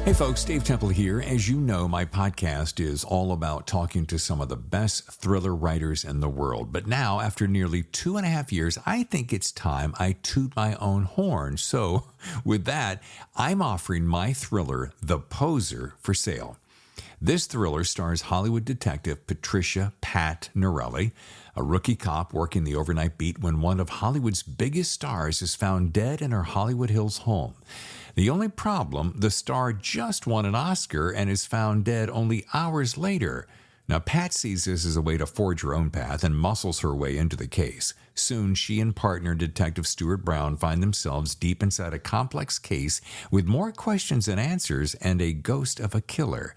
Hey folks, Dave Temple here. As you know, my podcast is all about talking to some of the best thriller writers in the world. But now, after nearly 2.5 years, I think it's time I toot my own horn. So with that, I'm offering my thriller, The Poser, for sale. This thriller stars Hollywood detective Patricia Pat Norelli, a rookie cop working the overnight beat when one of Hollywood's biggest stars is found dead in her Hollywood Hills home. The only problem, the star just won an Oscar and is found dead only hours later. Now, Pat sees this as a way to forge her own path and muscles her way into the case. Soon, she and partner Detective Stuart Brown find themselves deep inside a complex case with more questions than answers and a ghost of a killer.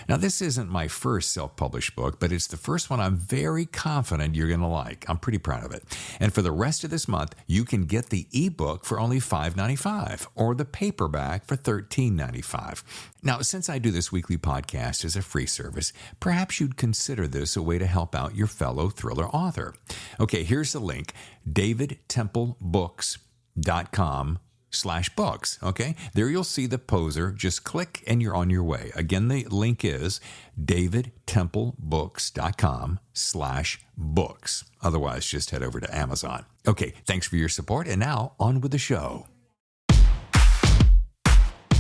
Now, this isn't my first self-published book, but it's the first one I'm very confident you're going to like. I'm pretty proud of it. And for the rest of this month, you can get the ebook for only $5.95 or the paperback for $13.95. Now, since I do this weekly podcast as a free service, perhaps you'd consider this a way to help out your fellow thriller author. Okay, here's the link, davidtemplebooks.com/books. Okay, there you'll see The Poser. Just click and you're on your way. Again, the link is davidtemplebooks.com/books. Otherwise, just head over to Amazon. Okay, thanks for your support. And now on with the show.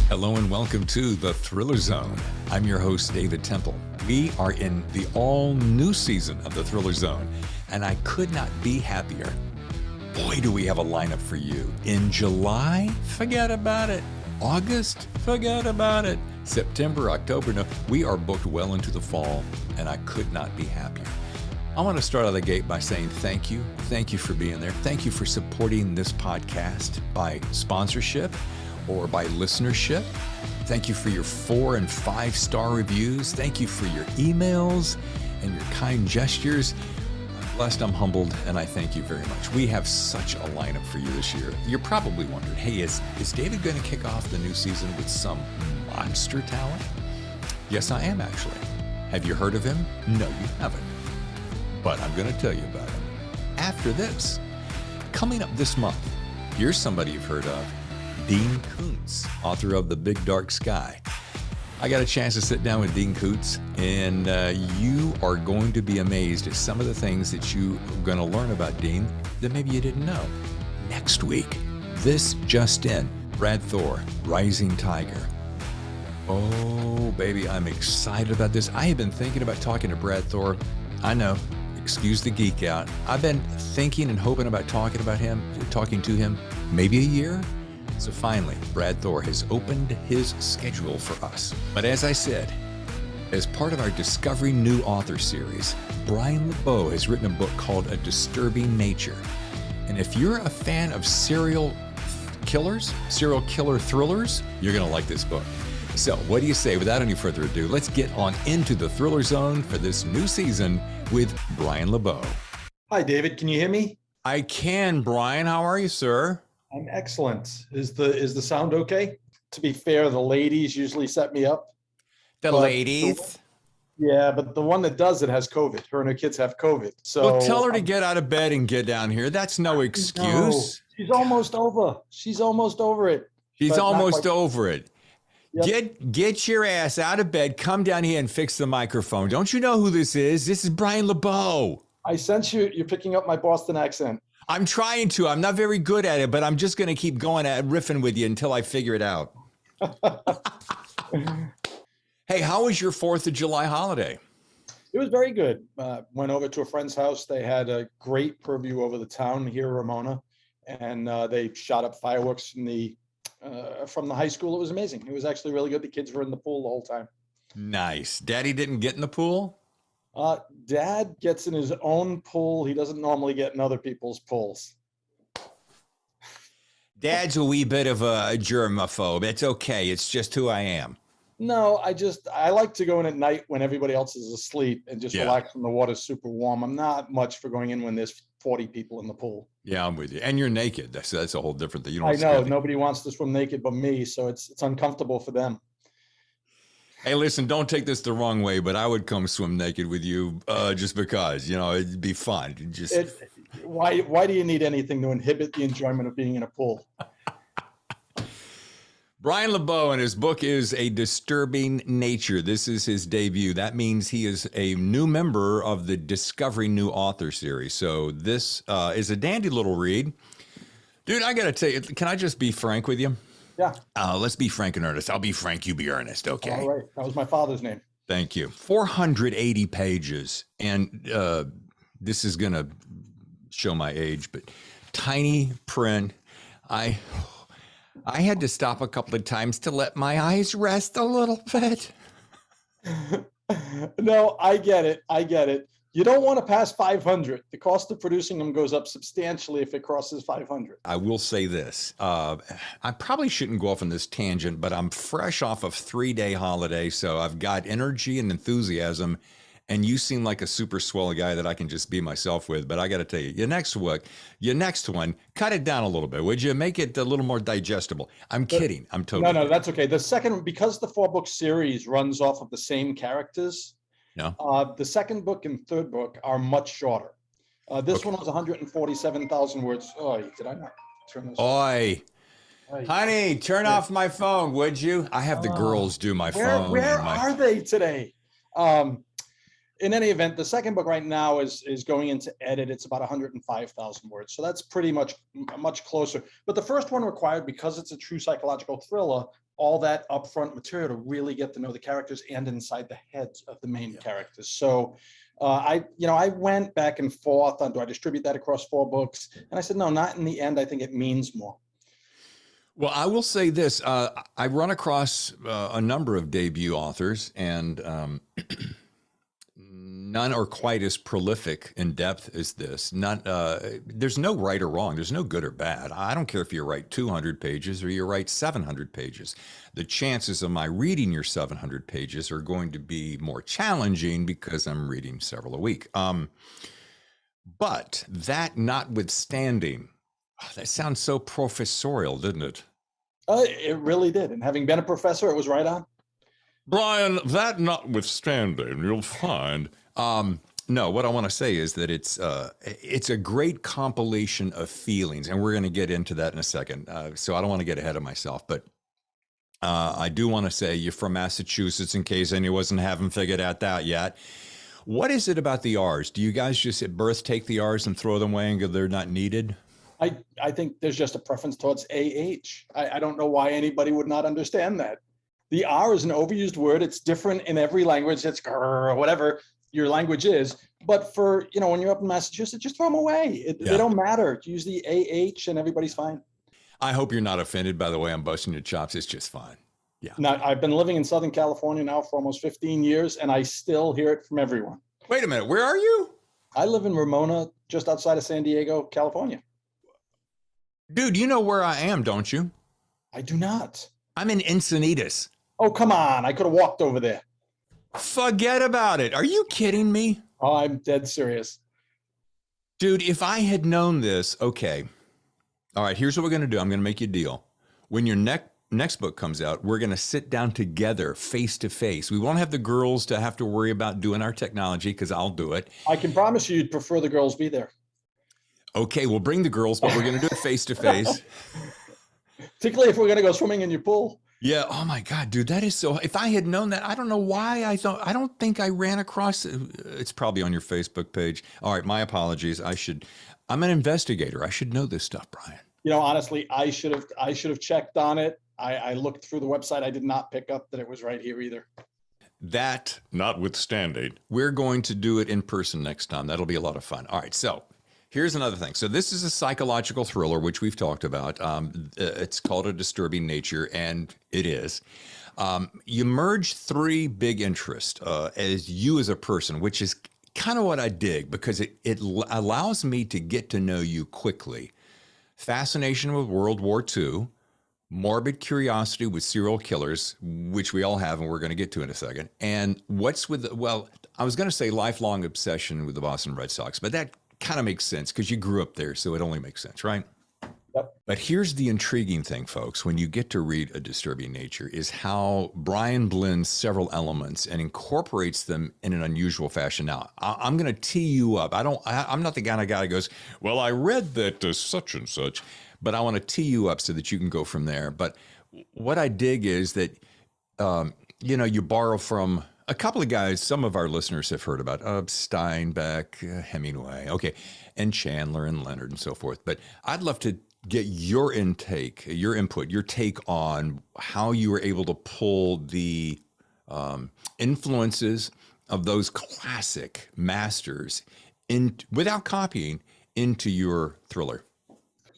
Hello and welcome to The Thriller Zone. I'm your host, David Temple. We are in the all-new season of The Thriller Zone, and I could not be happier. Boy, do we have a lineup for you. In July, forget about it. August, forget about it. September, October, no. We are booked well into the fall, and I could not be happier. I want to start out the gate by saying thank you. Thank you for being there. Thank you for supporting this podcast by sponsorship or by listenership. Thank you for your 4- and 5-star reviews. Thank you for your emails and your kind gestures. I'm blessed, I'm humbled, and I thank you very much. We have such a lineup for you this year. You're probably wondering, hey, is David going to kick off the new season with some monster talent? Yes, I am actually. Have you heard of him? No, you haven't. But I'm going to tell you about him after this. Coming up this month, here's somebody you've heard of. Dean Koontz, author of The Big Dark Sky. I got a chance to sit down with Dean Koontz, and you are going to be amazed at some of the things that you are going to learn about Dean that maybe you didn't know. Next week, this just in, Brad Thor, Rising Tiger. Oh, baby, I'm excited about this. I have been thinking about talking to Brad Thor. I know, excuse the geek out. I've been thinking and hoping about talking to him, maybe a year. So finally, Brad Thor has opened his schedule for us. But as I said, as part of our Discovering New Author series, Brian Lebeau has written a book called A Disturbing Nature. And if you're a fan of serial killer thrillers, you're going to like this book. So what do you say? Without any further ado, let's get on into the Thriller Zone for this new season with Brian Lebeau. Hi, David. Can you hear me? I can, Brian. How are you, sir? I'm excellent. Is the sound okay? To be fair, the ladies usually set me up. Ladies? Yeah, but the one that does it has COVID. Her and her kids have COVID. So well, tell her to get out of bed and get down here. That's no excuse. No, she's almost over. She's almost over it. She's almost over it. Yep. Get your ass out of bed. Come down here and fix the microphone. Don't you know who this is? This is Brian Lebeau. I sense you're picking up my Boston accent. I'm trying to. I'm not very good at it, but I'm just going to keep going at riffing with you until I figure it out. Hey, how was your 4th of July holiday? It was very good. Went over to a friend's house. They had a great purview over the town here in Ramona, and they shot up fireworks from the high school. It was amazing. It was actually really good. The kids were in the pool the whole time. Nice. Daddy didn't get in the pool? Dad gets in his own pool. He doesn't normally get in other people's pools. Dad's a wee bit of a germaphobe. It's okay. It's just who I am. No, I like to go in at night when everybody else is asleep and just relax when the water's super warm. I'm not much for going in when there's 40 people in the pool. Yeah, I'm with you. And you're naked. That's a whole different thing. You don't I know. Nobody wants to swim naked but me, so it's uncomfortable for them. Hey, listen, don't take this the wrong way, but I would come swim naked with you just because, it'd be fun. Why do you need anything to inhibit the enjoyment of being in a pool? Brian Lebeau, and his book is A Disturbing Nature. This is his debut. That means he is a new member of the Discovery New Author series. So this is a dandy little read. Dude, I got to tell you, can I just be frank with you? Yeah. Let's be frank and earnest. I'll be frank, you be earnest, okay? All right. That was my father's name. Thank you. 480 pages. And this is going to show my age, but tiny print. I had to stop a couple of times to let my eyes rest a little bit. No, I get it. I get it. You don't want to pass 500. The cost of producing them goes up substantially if it crosses 500. I will say this. I probably shouldn't go off on this tangent, but I'm fresh off of 3-day holiday, so I've got energy and enthusiasm, and you seem like a super swell guy that I can just be myself with. But I got to tell you, your next one, cut it down a little bit, would you? Make it a little more digestible. I'm kidding. I'm totally No, kidding. that's okay. The second, because the 4-book series runs off of the same characters, No. the second book and third book are much shorter. This Okay. one was 147,000 words. Oh, did I not turn this? Oi. Oy. Honey, turn off my phone, would you? I have the girls do my Where phone. and my- are they today? In any event, the second book right now is going into edit. It's about 105,000 words. So that's pretty much closer. But the first one required, because it's a true psychological thriller, all that upfront material to really get to know the characters and inside the heads of the main characters. So I went back and forth on, do I distribute that across 4 books? And I said, no, not in the end. I think it means more. Well, I will say this. I run across a number of debut authors, and none are quite as prolific in depth as this. There's no right or wrong. There's no good or bad. I don't care if you write 200 pages or you write 700 pages. The chances of my reading your 700 pages are going to be more challenging because I'm reading several a week. But that notwithstanding, that sounds so professorial, didn't it? It really did. And having been a professor, it was right on. Brian, that notwithstanding, you'll find. No, what I want to say is that it's a great compilation of feelings, and we're going to get into that in a second. So I don't want to get ahead of myself, but I do want to say you're from Massachusetts, in case anyone haven't figured out that yet. What is it about the R's? Do you guys just at birth take the R's and throw them away and go, they're not needed? I think there's just a preference towards AH. I don't know why anybody would not understand that. The R is an overused word. It's different in every language. It's grr, whatever your language is. But for, when you're up in Massachusetts, just throw them away. They don't matter. Use the AH and everybody's fine. I hope you're not offended by the way I'm busting your chops. It's just fine. Yeah. Now, I've been living in Southern California now for almost 15 years, and I still hear it from everyone. Wait a minute. Where are you? I live in Ramona, just outside of San Diego, California. Dude, you know where I am, don't you? I do not. I'm in Encinitas. Oh, come on. I could have walked over there. Forget about it. Are you kidding me? Oh, I'm dead serious. Dude, if I had known this, okay. All right, here's what we're going to do. I'm going to make you a deal. When your next book comes out, we're going to sit down together face to face. We won't have the girls to have to worry about doing our technology because I'll do it. I can promise you'd prefer the girls be there. Okay, we'll bring the girls, but we're going to do it face to face. Particularly if we're going to go swimming in your pool. Yeah. Oh my God, dude, that is so. If I had known that, I don't know why I don't think I ran across it. It's probably on your Facebook page. All right, my apologies. I'm an investigator. I should know this stuff, Brian. Honestly, I should have checked on it. I looked through the website. I did not pick up that it was right here either. That notwithstanding, we're going to do it in person next time. That'll be a lot of fun. All right, so here's another thing. So this is a psychological thriller, which we've talked about. It's called A Disturbing Nature, and it is. You merge 3 big interests as you as a person, which is kind of what I dig because it allows me to get to know you quickly. Fascination with World War II, morbid curiosity with serial killers, which we all have and we're going to get to in a second. And I was going to say lifelong obsession with the Boston Red Sox, but that kind of makes sense because you grew up there, so it only makes sense, right? Yep. But here's the intriguing thing, folks, when you get to read A Disturbing Nature is how Brian blends several elements and incorporates them in an unusual fashion. Now, I'm going to tee you up. I'm not the kind of guy that goes, well, I read that such and such, but I want to tee you up so that you can go from there. But what I dig is that, you borrow from a couple of guys some of our listeners have heard about, Steinbeck, Hemingway, okay, and Chandler and Leonard and so forth. But I'd love to get your intake, your input, your take on how you were able to pull the influences of those classic masters in without copying into your thriller.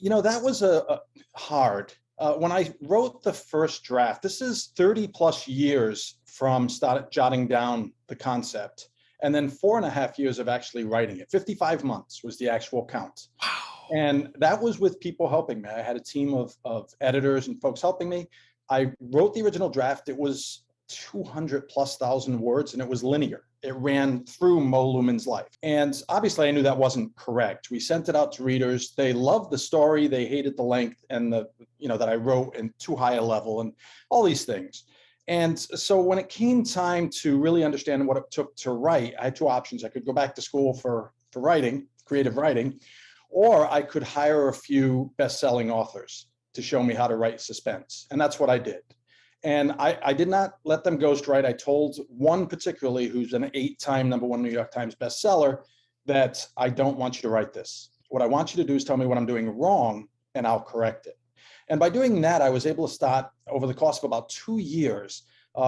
That was a hard. When I wrote the first draft, this is 30 plus years from jotting down the concept, and then 4.5 years of actually writing it. 55 months was the actual count. Wow. And that was with people helping me. I had a team of editors and folks helping me. I wrote the original draft. It was 200,000+ words, and it was linear. It ran through Mo Lumen's life. And obviously I knew that wasn't correct. We sent it out to readers. They loved the story. They hated the length and that I wrote in too high a level and all these things. And so when it came time to really understand what it took to write, I had two options. I could go back to school for writing, creative writing, or I could hire a few best-selling authors to show me how to write suspense. And that's what I did. And I did not let them ghostwrite. I told one particularly, who's an 8-time #1 New York Times bestseller, that I don't want you to write this. What I want you to do is tell me what I'm doing wrong, and I'll correct it. And by doing that, I was able to start, over the course of about 2 years,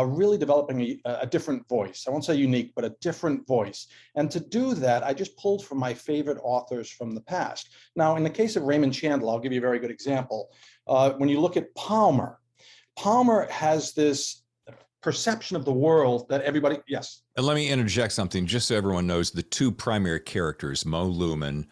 really developing a different voice. I won't say unique, but a different voice. And to do that, I just pulled from my favorite authors from the past. Now, in the case of Raymond Chandler, I'll give you a very good example. When you look at Palmer has this perception of the world that everybody, yes. And let me interject something, just so everyone knows the two primary characters, Mo Lumen,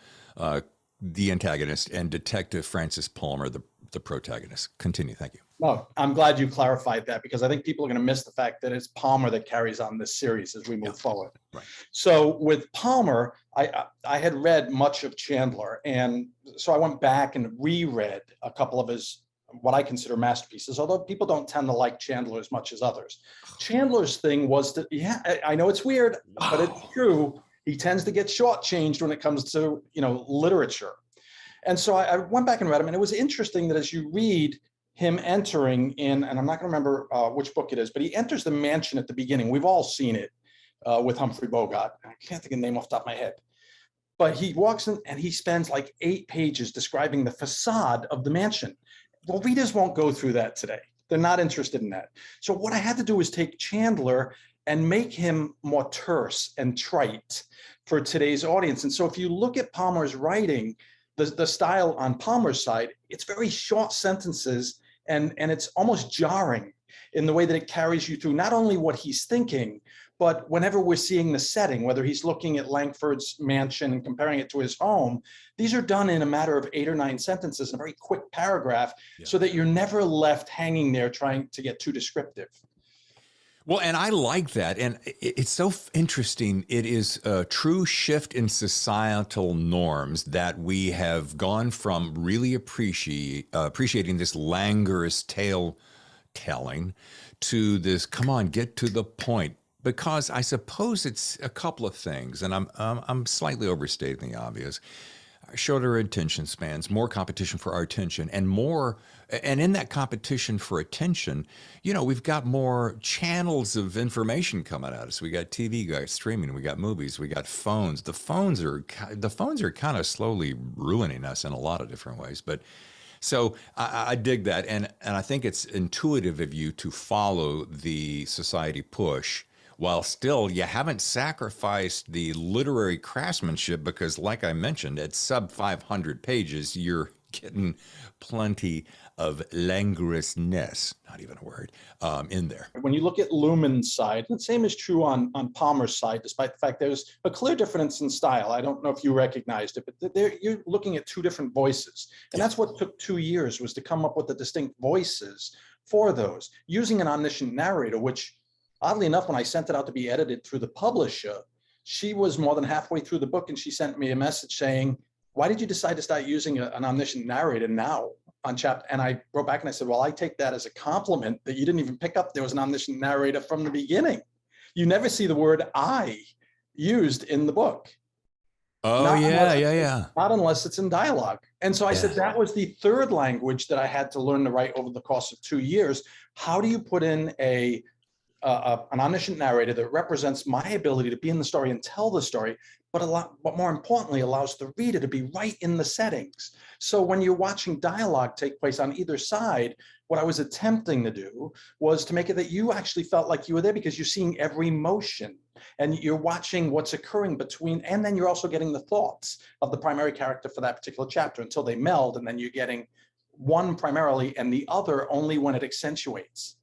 the antagonist, and Detective Francis Palmer, the protagonist. Continue, thank you. No, I'm glad you clarified that, because I think people are going to miss the fact that it's Palmer that carries on this series as we move forward. Right. So with Palmer, I had read much of Chandler, and so I went back and reread a couple of his, what I consider masterpieces, although people don't tend to like Chandler as much as others. Chandler's thing was that, I know it's weird, but it's true. He tends to get shortchanged when it comes to, literature. And so I went back and read him, and it was interesting that as you read him entering in, and I'm not going to remember which book it is, but he enters the mansion at the beginning. We've all seen it with Humphrey Bogart. I can't think of the name off the top of my head. But he walks in and he spends like 8 pages describing the facade of the mansion. Well, readers won't go through that today. They're not interested in that. So what I had to do was take Chandler and make him more terse and trite for today's audience. And so if you look at Palmer's writing, the style on Palmer's side, it's very short sentences, and it's almost jarring in the way that it carries you through not only what he's thinking, but whenever we're seeing the setting, whether he's looking at Langford's mansion and comparing it to his home, these are done in a matter of 8 or 9 sentences in a very quick paragraph, so that you're never left hanging there trying to get too descriptive. Well, and I like that. And it's so interesting. It is a true shift in societal norms that we have gone from really appreciating this languorous tale telling to this, come on, get to the point. Because I suppose it's a couple of things, and I'm slightly overstating the obvious. Shorter attention spans, more competition for our attention, and in that competition for attention, we've got more channels of information coming at us. We got TV, we got streaming, we got movies, we got phones. The phones are kind of slowly ruining us in a lot of different ways. But so I dig that, and I think it's intuitive of you to follow the society push, while still you haven't sacrificed the literary craftsmanship, because like I mentioned, at sub 500 pages, you're getting plenty of languorousness, not even a word, in there. When you look at Lumen's side, the same is true on Palmer's side, despite the fact there's a clear difference in style. I don't know if you recognized it, but you're looking at 2 different voices. And that's what took 2 years, was to come up with the distinct voices for those, using an omniscient narrator, which, oddly enough, when I sent it out to be edited through the publisher, she was more than halfway through the book, and she sent me a message saying, why did you decide to start using an omniscient narrator now on chapter? And I wrote back and I said, well, I take that as a compliment that you didn't even pick up there was an omniscient narrator from the beginning. You never see the word I used in the book. Oh, Not yeah, unless yeah, it's, yeah. not unless it's in dialogue. And so I said Yeah. that was the third language that I had to learn to write over the course of 2 years. How do you put in an omniscient narrator that represents my ability to be in the story and tell the story, but more importantly, allows the reader to be right in the settings. So when you're watching dialogue take place on either side, what I was attempting to do was to make it that you actually felt like you were there because you're seeing every motion and you're watching what's occurring between, and then you're also getting the thoughts of the primary character for that particular chapter until they meld, and then you're getting one primarily and the other only when it accentuates.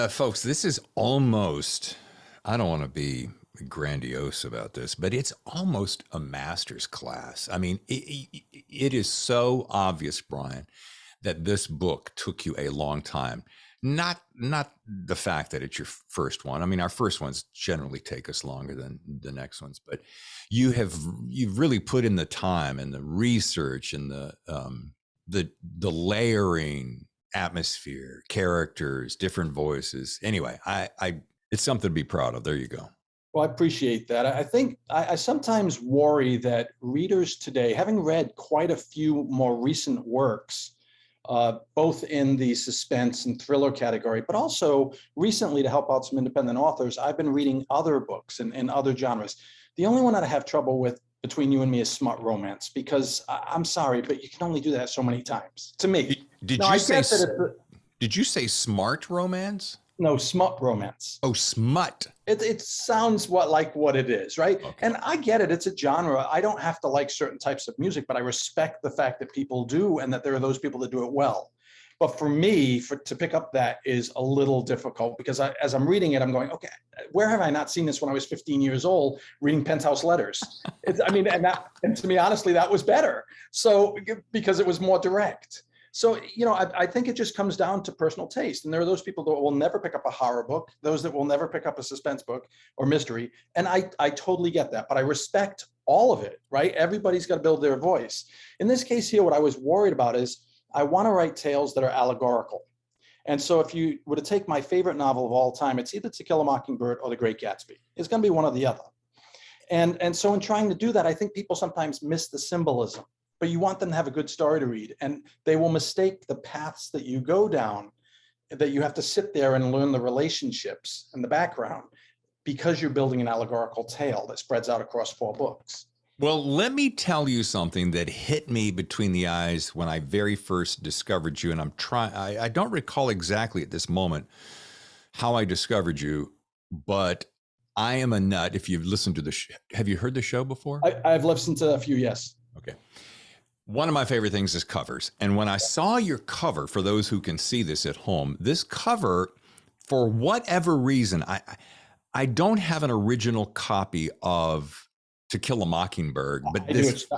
Folks, this is almost, I don't want to be grandiose about this, but it's almost a master's class. I mean, it is so obvious, Brian, that this book took you a long time. Not the fact that it's your first one. I mean, our first ones generally take us longer than the next ones, but you've really put in the time and the research and the layering, atmosphere, characters, different voices. Anyway, I it's something to be proud of. There you go. Well, I appreciate that. I think I sometimes worry that readers today, having read quite a few more recent works, both in the suspense and thriller category, but also recently to help out some independent authors, I've been reading other books in other genres. The only one that I have trouble with between you and me is smut romance, because I'm sorry, but you can only do that so many times. To me, Did no, you I say get that did you say smart romance? no, smut romance. Oh, smut. It sounds like what it is, right? Okay. And I get it. It's a genre. I don't have to like certain types of music, but I respect the fact that people do and that there are those people that do it well. But for me, to pick up that is a little difficult because as I'm reading it, I'm going, okay, where have I not seen this when I was 15 years old reading Penthouse Letters? And to me, honestly, that was better. So because it was more direct. So, I think it just comes down to personal taste. And there are those people that will never pick up a horror book, those that will never pick up a suspense book or mystery. And I totally get that, but I respect all of it, right? Everybody's got to build their voice. In this case here, what I was worried about is I want to write tales that are allegorical. And so if you were to take my favorite novel of all time, it's either To Kill a Mockingbird or The Great Gatsby. It's going to be one or the other. And so in trying to do that, I think people sometimes miss the symbolism. But you want them to have a good story to read, and they will mistake the paths that you go down, that you have to sit there and learn the relationships and the background because you're building an allegorical tale that spreads out across 4 books. Well, let me tell you something that hit me between the eyes when I very first discovered you. And I don't recall exactly at this moment how I discovered you, but I am a nut. If you've listened to have you heard the show before? I've listened to a few, yes. Okay. One of my favorite things is covers. And when I saw your cover, for those who can see this at home, this cover, for whatever reason, I don't have an original copy of To Kill a Mockingbird, but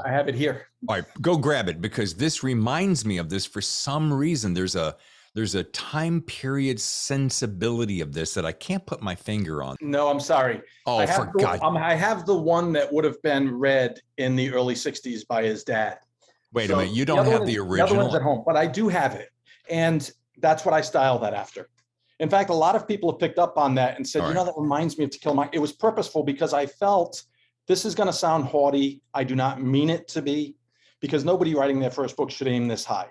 I have it here. All right, go grab it because this reminds me of this for some reason. There's a time period sensibility of this that I can't put my finger on. No, I'm sorry. Oh, for God. I have the one that would have been read in the early 60s by his dad. Wait a minute, you don't have the original? The other one's at home, but I do have it. And that's what I style that after. In fact, a lot of people have picked up on that and said, that reminds me of To Kill a Mockingbird. It was purposeful because I felt this is going to sound haughty. I do not mean it to be, because nobody writing their first book should aim this high.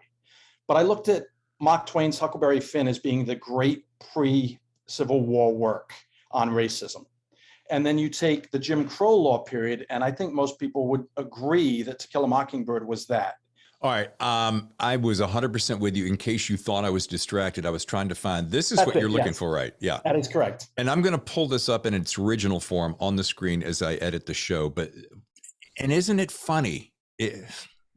But I looked at Mark Twain's Huckleberry Finn as being the great pre-Civil War work on racism. And then you take the Jim Crow law period, and I think most people would agree that To Kill a Mockingbird was that. All right. I was 100% with you. In case you thought I was distracted, I was trying to find, this is what you're looking for, right? Yeah. That is correct. And I'm going to pull this up in its original form on the screen as I edit the show. And isn't it funny?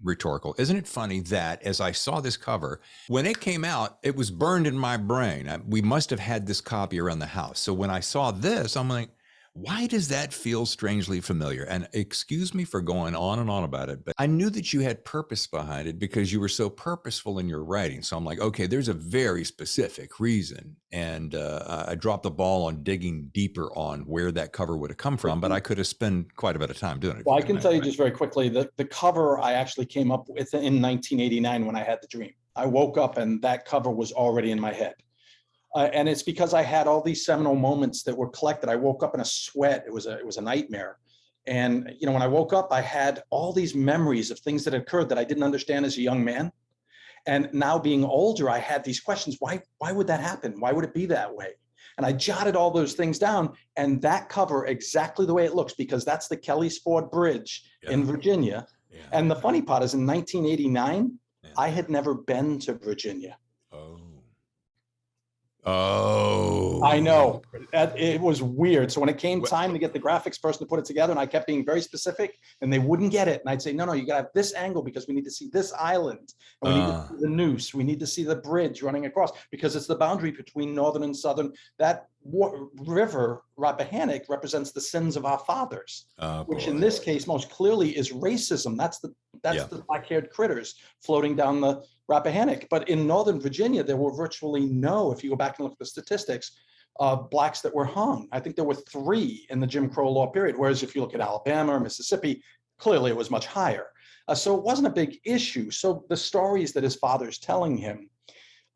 Rhetorical. Isn't it funny that as I saw this cover, when it came out, it was burned in my brain. We must have had this copy around the house. So when I saw this, I'm like, why does that feel strangely familiar? And excuse me for going on and on about it, but I knew that you had purpose behind it because you were so purposeful in your writing. So I'm like, okay, there's a very specific reason. And I dropped the ball on digging deeper on where that cover would have come from, but I could have spent quite a bit of time doing it. Well, I can tell you just very quickly that the cover I actually came up with in 1989 when I had the dream. I woke up and that cover was already in my head. And it's because I had all these seminal moments that were collected. I woke up in a sweat. It was a nightmare. And, when I woke up, I had all these memories of things that occurred that I didn't understand as a young man. And now being older, I had these questions. Why would that happen? Why would it be that way? And I jotted all those things down, and that cover exactly the way it looks, because that's the Kelly's Ford Bridge in Virginia. Yeah. And the funny part is in 1989, Yeah. I had never been to Virginia. Oh, I know. It was weird. So when it came time to get the graphics person to put it together, and I kept being very specific, and they wouldn't get it. And I'd say, no, you gotta have this angle because we need to see this island, and we need to see the noose. We need to see the bridge running across, because it's the boundary between northern and southern. That river, Rappahannock, represents the sins of our fathers, which in this case most clearly is racism. That's the black-haired critters floating down the Rappahannock. But in Northern Virginia, there were virtually no, if you go back and look at the statistics, blacks that were hung. I think there were 3 in the Jim Crow law period, whereas if you look at Alabama or Mississippi, clearly it was much higher. So it wasn't a big issue. So the stories that his father's telling him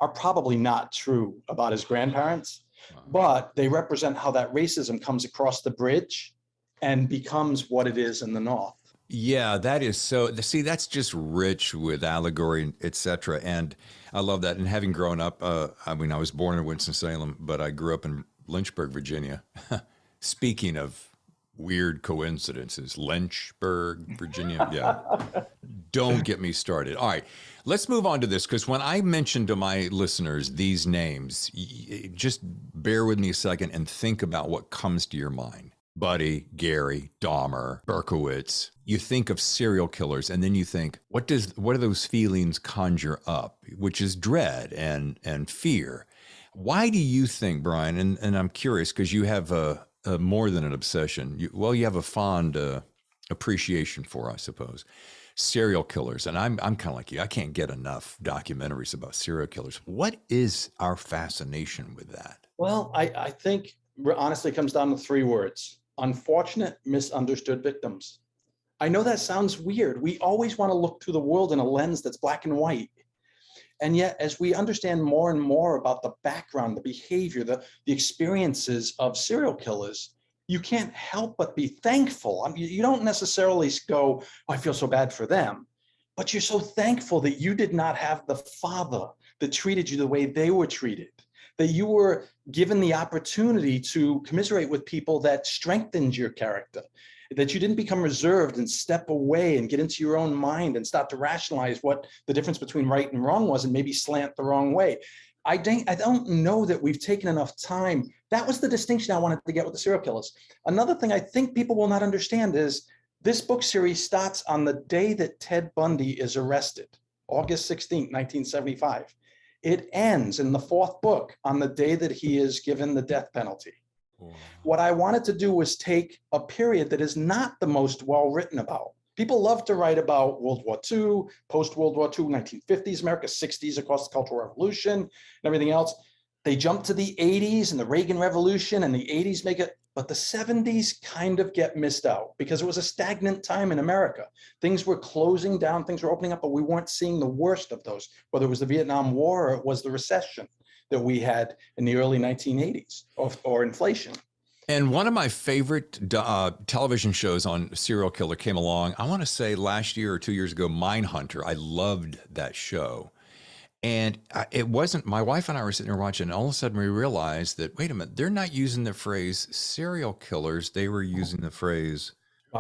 are probably not true about his grandparents, but they represent how that racism comes across the bridge and becomes what it is in the North. Yeah, that is so. See, that's just rich with allegory, etc. And I love that. And having grown up, I was born in Winston-Salem, but I grew up in Lynchburg, Virginia. Speaking of weird coincidences, Lynchburg, Virginia. Yeah. Don't get me started. All right, let's move on to this, because when I mention to my listeners these names, just bear with me a second and think about what comes to your mind. Buddy, Gary, Dahmer, Berkowitz. You think of serial killers, and then you think, what do those feelings conjure up? Which is dread and fear. Why do you think, Brian? And I'm curious, because you have a more than an obsession. You have a fond appreciation for, I suppose, serial killers. And I'm kind of like you. I can't get enough documentaries about serial killers. What is our fascination with that? Well, I think honestly it comes down to 3 words: unfortunate, misunderstood victims. I know that sounds weird. We always want to look through the world in a lens that's black and white. And yet, as we understand more and more about the background, the behavior, the experiences of serial killers, you can't help but be thankful. I mean, you don't necessarily go, oh, I feel so bad for them, but you're so thankful that you did not have the father that treated you the way they were treated, that you were given the opportunity to commiserate with people that strengthened your character, that you didn't become reserved and step away and get into your own mind and start to rationalize what the difference between right and wrong was and maybe slant the wrong way. I don't know that we've taken enough time. That was the distinction I wanted to get with the serial killers. Another thing I think people will not understand is this book series starts on the day that Ted Bundy is arrested, August 16th, 1975. It ends in the 4th book on the day that he is given the death penalty. Wow. What I wanted to do was take a period that is not the most well written about. People love to write about World War II, post-World War II, 1950s America, 60s, of course, the Cultural Revolution and everything else. They jump to the 80s and the Reagan Revolution, and the 80s make it, but the 70s kind of get missed out because it was a stagnant time in America. Things were closing down, things were opening up, but we weren't seeing the worst of those, whether it was the Vietnam War or it was the recession that we had in the early 1980s or inflation. And one of my favorite television shows on serial killer came along, I want to say last year or 2 years ago, Mindhunter. I loved that show. And it wasn't, my wife and I were sitting there watching, and all of a sudden we realized that, wait a minute, they're not using the phrase serial killers. They were using the phrase.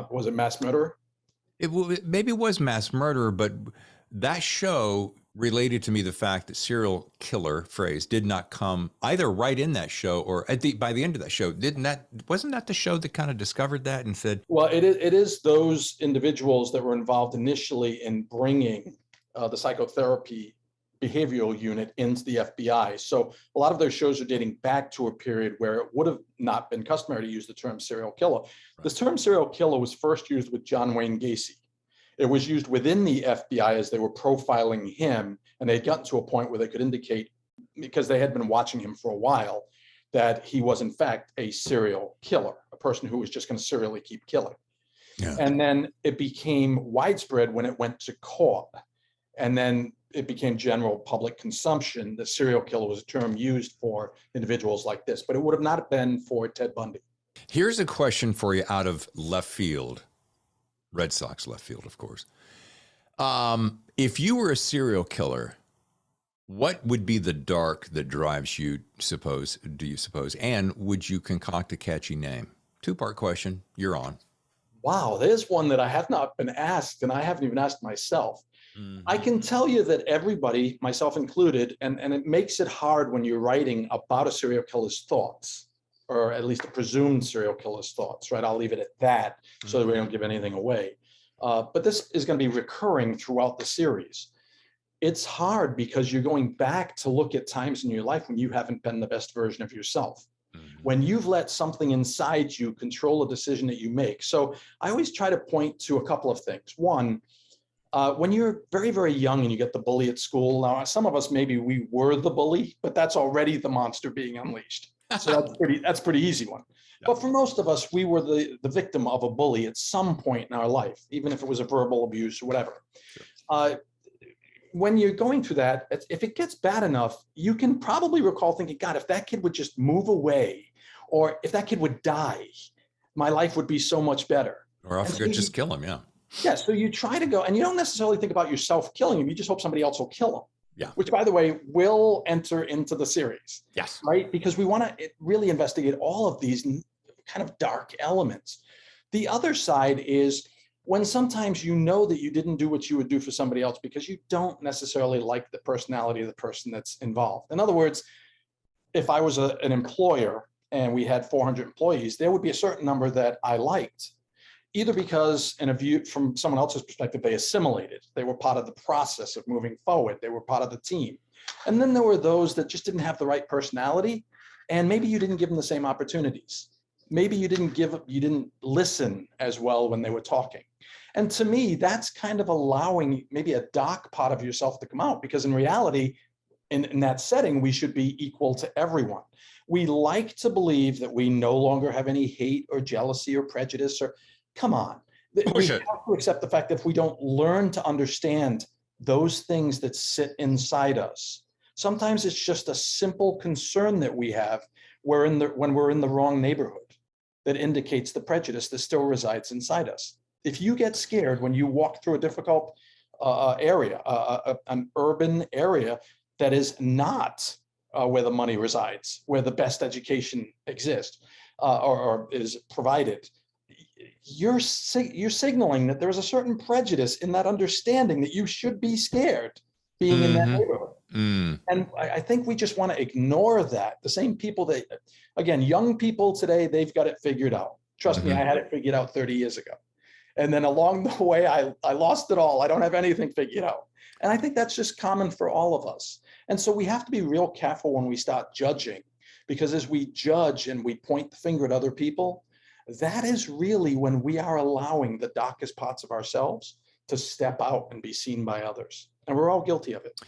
Was it mass murderer? Maybe it was mass murderer, but that show related to me the fact that serial killer phrase did not come either right in that show or by the end of that show. Wasn't that the show that kind of discovered that and said? Well, it is those individuals that were involved initially in bringing the psychotherapy behavioral unit into the FBI. So a lot of those shows are dating back to a period where it would have not been customary to use the term serial killer. Right. The term serial killer was first used with John Wayne Gacy. It was used within the FBI as they were profiling him, and they had gotten to a point where they could indicate, because they had been watching him for a while, that he was in fact a serial killer, a person who was just going to serially keep killing. Yeah. And then it became widespread when it went to court. And then it became general public consumption. The serial killer was a term used for individuals like this, but it would have not been for Ted Bundy. Here's a question for you out of left field, Red Sox left field, of course. If you were a serial killer, what would be the dark that drives you, do you suppose? And would you concoct a catchy name? Two-part question. You're on. Wow, there's one that I have not been asked, and I haven't even asked myself. I can tell you that everybody, myself included, and it makes it hard when you're writing about a serial killer's thoughts, or at least a presumed serial killer's thoughts, right? I'll leave it at that so that we don't give anything away. But this is going to be recurring throughout the series. It's hard because you're going back to look at times in your life when you haven't been the best version of yourself, when you've let something inside you control a decision that you make. So I always try to point to a couple of things. One, when you're very, very young and you get the bully at school, now some of us, maybe we were the bully, but that's already the monster being unleashed. So that's pretty easy one. Yeah. But for most of us, we were the victim of a bully at some point in our life, even if it was a verbal abuse or whatever. Sure. When you're going through that, if it gets bad enough, you can probably recall thinking, God, if that kid would just move away, or if that kid would die, my life would be so much better. Or I forget, just kill him, yeah. Yeah, so you try to go, and you don't necessarily think about yourself killing him. You just hope somebody else will kill him. Yeah. Which, by the way, will enter into the series. Yes. Right? Because we want to really investigate all of these kind of dark elements. The other side is when sometimes you know that you didn't do what you would do for somebody else because you don't necessarily like the personality of the person that's involved. In other words, if I was an employer and we had 400 employees, there would be a certain number that I liked, either because in a view from someone else's perspective, they assimilated. They were part of the process of moving forward. They were part of the team. And then there were those that just didn't have the right personality. And maybe you didn't give them the same opportunities. Maybe you didn't listen as well when they were talking. And to me, that's kind of allowing maybe a dark part of yourself to come out, because in reality, in that setting, we should be equal to everyone. We like to believe that we no longer have any hate or jealousy or prejudice, or come on. We have to accept the fact that if we don't learn to understand those things that sit inside us, sometimes it's just a simple concern that we have when we're in the wrong neighborhood that indicates the prejudice that still resides inside us. If you get scared when you walk through a difficult area, an urban area that is not where the money resides, where the best education exists or is provided, you're signaling that there's a certain prejudice in that understanding that you should be scared being in that neighborhood. And I think we just want to ignore that. The same people that, again, young people today, they've got it figured out. Trust me, I had it figured out 30 years ago. And then along the way, I lost it all. I don't have anything figured out. And I think that's just common for all of us. And so we have to be real careful when we start judging, because as we judge and we point the finger at other people, that is really when we are allowing the darkest parts of ourselves to step out and be seen by others. And we're all guilty of it.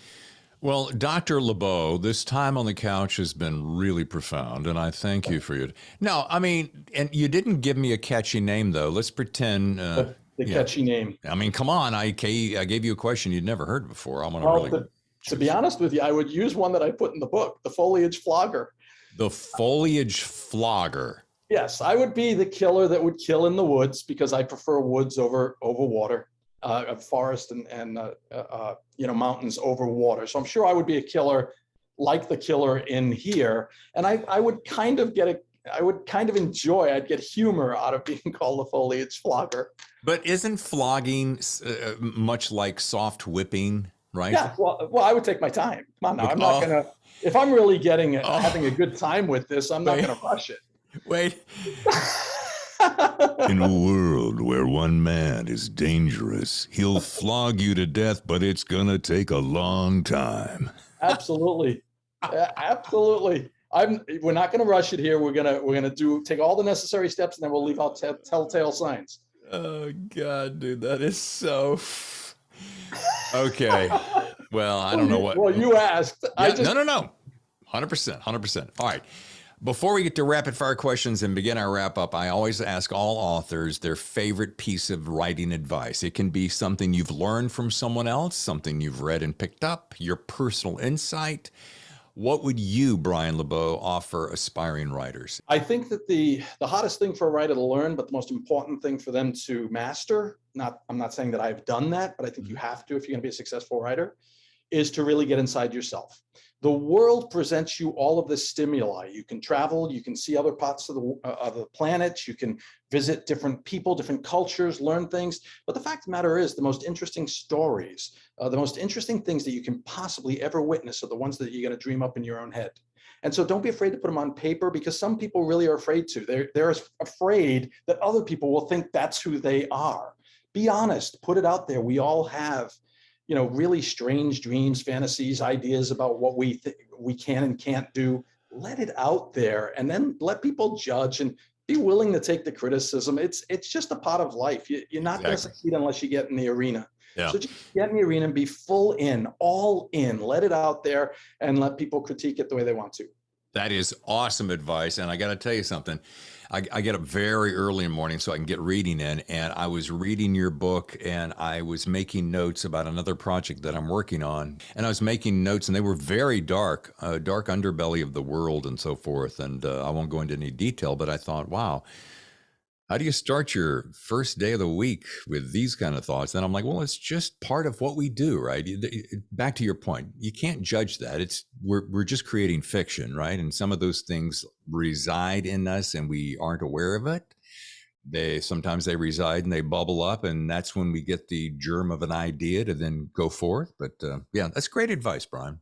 Well, Dr. Lebeau, this time on the couch has been really profound, and I thank you for it. Now, I mean, and you didn't give me a catchy name, though. Let's pretend. The catchy name. I mean, come on. I gave you a question you'd never heard before. I'm gonna to be honest with you, I would use one that I put in the book, the foliage flogger. The foliage flogger. Yes, I would be the killer that would kill in the woods, because I prefer woods over water. Forest and mountains over water. So I'm sure I would be a killer like the killer in here. And I would kind of enjoy, I'd get humor out of being called the foliage flogger. But isn't flogging much like soft whipping, right? Yeah, well, I would take my time. Come on now, I'm not gonna, if I'm really having a good time with this, I'm not gonna rush it. Wait. In a world where one man is dangerous, he'll flog you to death, but it's gonna take a long time. Absolutely, absolutely. We're not gonna rush it here. We're gonna take all the necessary steps, and then we'll leave out telltale signs. Oh God, dude, that is so. Okay. Well, I don't know what. Well, you asked. Yeah, no. 100%. All right. Before we get to rapid fire questions and begin our wrap up, I always ask all authors their favorite piece of writing advice. It can be something you've learned from someone else, something you've read and picked up, your personal insight. What would you, Brian Lebeau, offer aspiring writers? I think that the hottest thing for a writer to learn, but the most important thing for them to master, I'm not saying that I've done that, but I think you have to if you're going to be a successful writer, is to really get inside yourself. The world presents you all of this stimuli. You can travel, you can see other parts of the planet, you can visit different people, different cultures, learn things. But the fact of the matter is, the most interesting stories, the most interesting things that you can possibly ever witness are the ones that you're going to dream up in your own head. And so don't be afraid to put them on paper, because some people really are afraid to. They're afraid that other people will think that's who they are. Be honest, put it out there. We all have, really strange dreams, fantasies, ideas about what we can and can't do. Let it out there, and then let people judge, and be willing to take the criticism. It's just a part of life. You're not going to succeed unless you get in the arena. Yeah. So just get in the arena and be full in, all in, let it out there, and let people critique it the way they want to. That is awesome advice. And I got to tell you something. I get up very early in the morning so I can get reading in. And I was reading your book, and I was making notes about another project that I'm working on. And I was making notes, and they were very dark, dark underbelly of the world and so forth. And I won't go into any detail, but I thought, wow, how do you start your first day of the week with these kind of thoughts? And I'm like, well, it's just part of what we do, right? Back to your point, you can't judge that. We're just creating fiction, right? And some of those things reside in us, and we aren't aware of it. Sometimes they reside and they bubble up, and that's when we get the germ of an idea to then go forth. But yeah, that's great advice, Brian.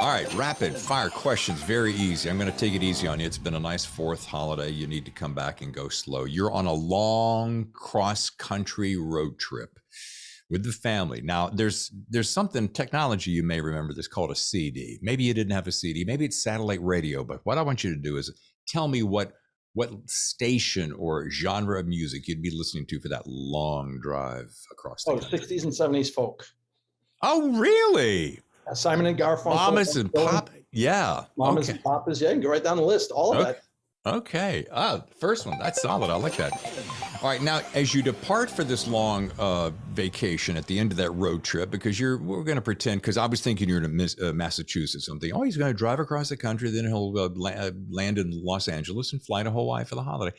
All right, rapid fire questions, very easy. I'm going to take it easy on you. It's been a nice 4th holiday. You need to come back and go slow. You're on a long cross-country road trip with the family. Now, there's something, technology you may remember, that's called a CD. Maybe you didn't have a CD. Maybe it's satellite radio. But what I want you to do is tell me what station or genre of music you'd be listening to for that long drive across the country. 60s and 70s folk. Oh, really? Simon and Garfunkel. Mamas and Pop. Yeah. Mamas and Papas. Yeah, you can go right down the list. All of that. Okay. First one. That's solid. I like that. All right. Now, as you depart for this long vacation at the end of that road trip, because we're going to pretend, because I was thinking you're in Massachusetts, something. Oh, he's going to drive across the country, then he'll land in Los Angeles and fly to Hawaii for the holiday.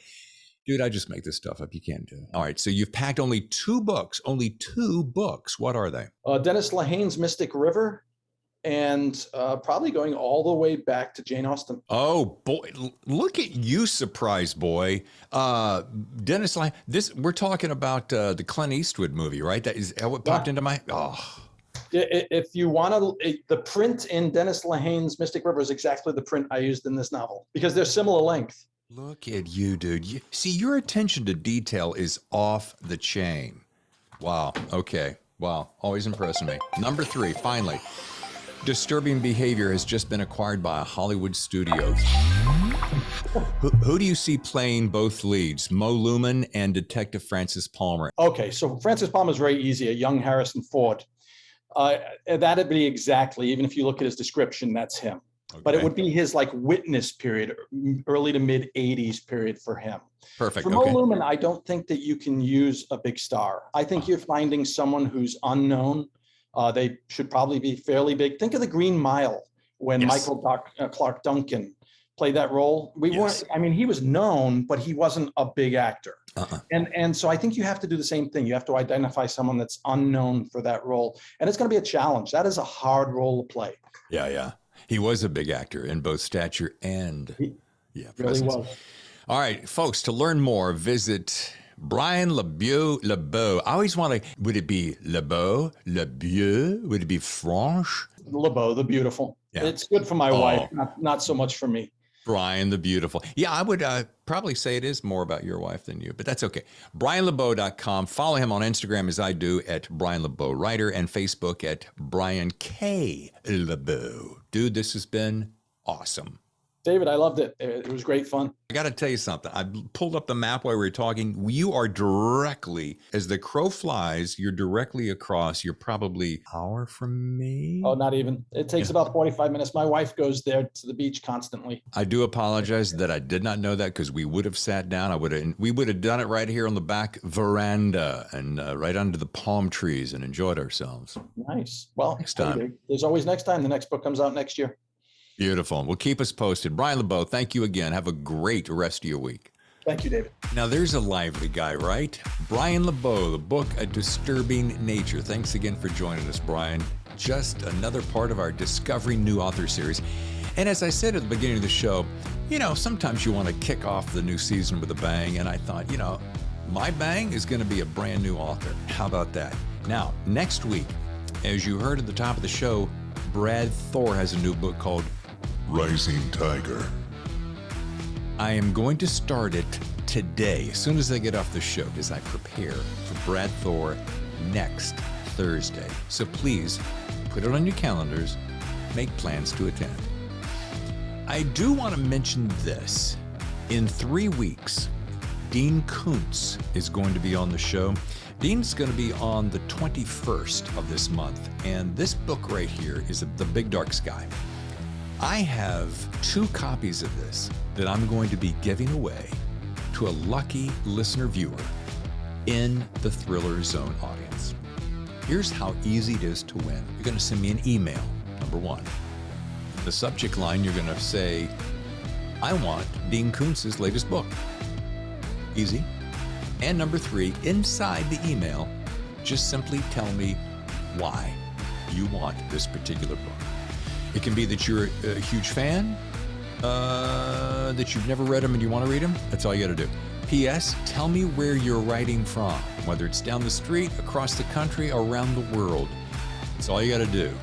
Dude, I just make this stuff up. You can't do it. All right. So you've packed only 2 books. Only 2 books. What are they? Dennis Lehane's Mystic River, and probably going all the way back to Jane Austen. Oh boy, look at you, surprise boy. Dennis Lehane, we're talking about the Clint Eastwood movie, right? That is what popped into my, If you want the print in Dennis Lehane's Mystic River is exactly the print I used in this novel, because they're similar length. Look at you, dude. See, your attention to detail is off the chain. Wow. Okay. Wow. Always impressing me. Number 3, finally. Disturbing Behavior has just been acquired by a Hollywood studio. Who do you see playing both leads, Mo Lumen and Detective Francis Palmer? Okay, so Francis Palmer is very easy, a young Harrison Ford. That'd be exactly, even if you look at his description, that's him. Okay. But it would be his witness period, early to mid 80s period for him. Perfect. For Mo Lumen, I don't think that you can use a big star. I think you're finding someone who's unknown. They should probably be fairly big. Think of The Green Mile when Michael Clark Duncan played that role. He was known, but he wasn't a big actor. And so I think you have to do the same thing. You have to identify someone that's unknown for that role. And it's going to be a challenge. That is a hard role to play. Yeah. He was a big actor in both stature and really was. All right, folks, to learn more, visit Brian Lebeau. I always want to, would it be Lebeau? Lebeau? Would it be French? Lebeau, the beautiful. Yeah. It's good for my wife, not so much for me. Brian the Beautiful. Yeah, I would probably say it is more about your wife than you, but that's okay. BrianLebeau.com. Follow him on Instagram as I do at Brian Lebeau Writer, and Facebook at Brian K. Lebeau. Dude, this has been awesome. David, I loved it. It was great fun. I got to tell you something. I pulled up the map while we were talking. You are directly, as the crow flies, you're directly across. You're probably an hour from me. Oh, not even. It takes about 45 minutes. My wife goes there to the beach constantly. I do apologize that I did not know that, because we would have sat down. We would have done it right here on the back veranda and right under the palm trees and enjoyed ourselves. Nice. Well, next time. There's always next time. The next book comes out next year. Beautiful. Well, keep us posted. Brian Lebeau, thank you again. Have a great rest of your week. Thank you, David. Now, there's a lively guy, right? Brian Lebeau, the book, A Disturbing Nature. Thanks again for joining us, Brian. Just another part of our Discovering New Author series. And as I said at the beginning of the show, sometimes you want to kick off the new season with a bang. And I thought, my bang is going to be a brand new author. How about that? Now, next week, as you heard at the top of the show, Brad Thor has a new book called Rising Tiger. I am going to start it today, as soon as I get off the show, as I prepare for Brad Thor next Thursday. So please put it on your calendars, make plans to attend. I do want to mention this. In 3 weeks, Dean Koontz is going to be on the show. Dean's going to be on the 21st of this month, and this book right here is The Big Dark Sky. I have 2 copies of this that I'm going to be giving away to a lucky listener viewer in the Thriller Zone audience. Here's how easy it is to win. You're going to send me an email, number 1. The subject line, you're going to say, I want Dean Koontz's latest book. Easy. And number 3, inside the email, just simply tell me why you want this particular book. It can be that you're a huge fan, that you've never read them and you want to read them. That's all you got to do. P.S. Tell me where you're writing from, whether it's down the street, across the country, or around the world. That's all you got to do.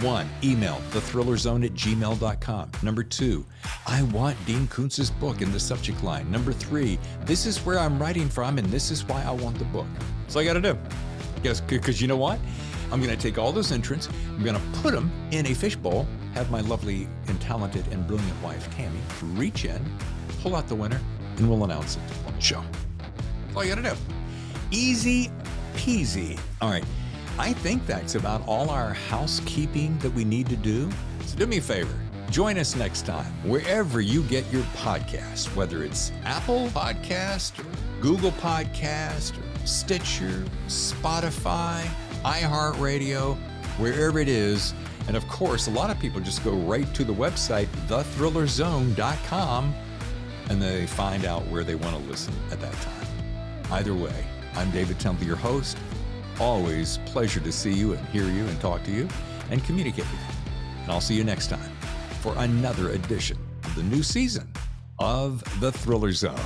1, email TheThrillerZone@gmail.com. Number 2, I want Dean Koontz's book in the subject line. Number 3, this is where I'm writing from and this is why I want the book. That's all you got to do. Yes, because you know what? I'm going to take all those entrants, I'm going to put them in a fishbowl, have my lovely and talented and brilliant wife, Tammy, reach in, pull out the winner, and we'll announce it on the show. That's all you got to do. Easy peasy. All right. I think that's about all our housekeeping that we need to do. So do me a favor. Join us next time, wherever you get your podcast, whether it's Apple Podcast, or Google Podcast, or Stitcher, Spotify, iHeartRadio, wherever it is. And of course, a lot of people just go right to the website, TheThrillerZone.com, and they find out where they want to listen at that time. Either way, I'm David Temple, your host. Always pleasure to see you and hear you and talk to you and communicate with you. And I'll see you next time for another edition of the new season of The Thriller Zone.